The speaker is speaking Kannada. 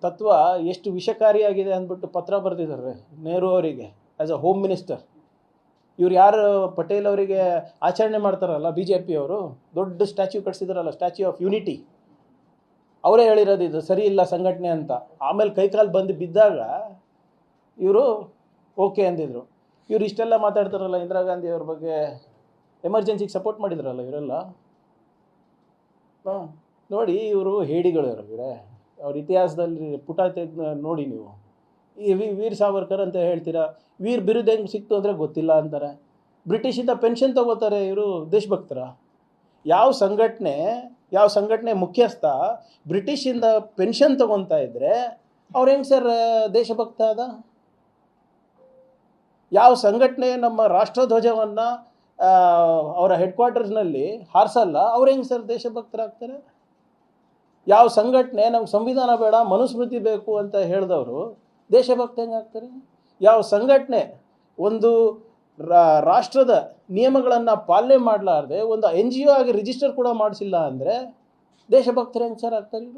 ತತ್ವ ಎಷ್ಟು ವಿಷಕಾರಿಯಾಗಿದೆ ಅಂದ್ಬಿಟ್ಟು ಪತ್ರ ಬರೆದಿದ್ದಾರೆ ನೆಹರು ಅವರಿಗೆ ಆ್ಯಸ್ ಅ ಹೋಮ್ ಮಿನಿಸ್ಟರ್. ಇವ್ರು ಯಾರು ಪಟೇಲ್ ಅವರಿಗೆ ಆಚರಣೆ ಮಾಡ್ತಾರಲ್ಲ ಬಿ ಜೆ ಪಿಯವರು, ದೊಡ್ಡ ಸ್ಟ್ಯಾಚ್ಯೂ ಕಟ್ಸಿದಾರಲ್ಲ, ಸ್ಟ್ಯಾಚ್ಯೂ ಆಫ್ ಯೂನಿಟಿ, ಅವರೇ ಹೇಳಿರೋದು ಇದು ಸರಿ ಇಲ್ಲ ಸಂಘಟನೆ ಅಂತ. ಆಮೇಲೆ ಕೈಕಾಲು ಬಂದು ಬಿದ್ದಾಗ ಇವರು ಓಕೆ ಅಂದಿದ್ರು. ಇವ್ರು ಇಷ್ಟೆಲ್ಲ ಮಾತಾಡ್ತಾರಲ್ಲ ಇಂದಿರಾ ಗಾಂಧಿ ಅವ್ರ ಬಗ್ಗೆ, ಎಮರ್ಜೆನ್ಸಿಗೆ ಸಪೋರ್ಟ್ ಮಾಡಿದ್ರಲ್ಲ ಇವರೆಲ್ಲ. ಹಾಂ ನೋಡಿ, ಇವರು ಹೇಡಿಗಳು ಇವರೇ. ಅವ್ರ ಇತಿಹಾಸದಲ್ಲಿ ಪುಟ ತೆಗೆದು ನೋಡಿ ನೀವು. ಈ ವೀರ್ ಸಾವರ್ಕರ್ ಅಂತ ಹೇಳ್ತೀರಾ, ವೀರ್ ಬಿರುದು ಹೆಂಗೆ ಸಿಕ್ತು ಅಂದರೆ ಗೊತ್ತಿಲ್ಲ ಅಂತಾರೆ. ಬ್ರಿಟಿಷಿಂದ ಪೆನ್ಷನ್ ತಗೋತಾರೆ ಇವರು ದೇಶಭಕ್ತರ. ಯಾವ ಸಂಘಟನೆ ಮುಖ್ಯಸ್ಥ ಬ್ರಿಟಿಷಿಂದ ಪೆನ್ಷನ್ ತಗೊತಾ ಇದ್ದರೆ ಅವ್ರು ಹೆಂಗೆ ಸರ್ ದೇಶಭಕ್ತ ಅದ? ಯಾವ ಸಂಘಟನೆ ನಮ್ಮ ರಾಷ್ಟ್ರಧ್ವಜವನ್ನು ಅವರ ಹೆಡ್ ಕ್ವಾರ್ಟರ್ಸ್ನಲ್ಲಿ ಹಾರಿಸಲ್ಲ, ಅವ್ರು ಹೆಂಗೆ ಸರ್ ದೇಶಭಕ್ತರಾಗ್ತಾರೆ? ಯಾವ ಸಂಘಟನೆ ನಮ್ಗೆ ಸಂವಿಧಾನ ಬೇಡ ಮನುಸ್ಮೃತಿ ಬೇಕು ಅಂತ ಹೇಳಿದವರು ದೇಶಭಕ್ತ ಹೆಂಗೆ ಆಗ್ತಾರೆ? ಯಾವ ಸಂಘಟನೆ ಒಂದು ರಾಷ್ಟ್ರದ ನಿಯಮಗಳನ್ನು ಪಾಲನೆ ಮಾಡಲಾರ್ದೆ ಒಂದು NGO ಆಗಿ ರಿಜಿಸ್ಟರ್ ಕೂಡ ಮಾಡಿಸಿಲ್ಲ ಅಂದರೆ ದೇಶಭಕ್ತರು ಹೆಂಗೆ ಸರ್ ಆಗ್ತಾರೆ?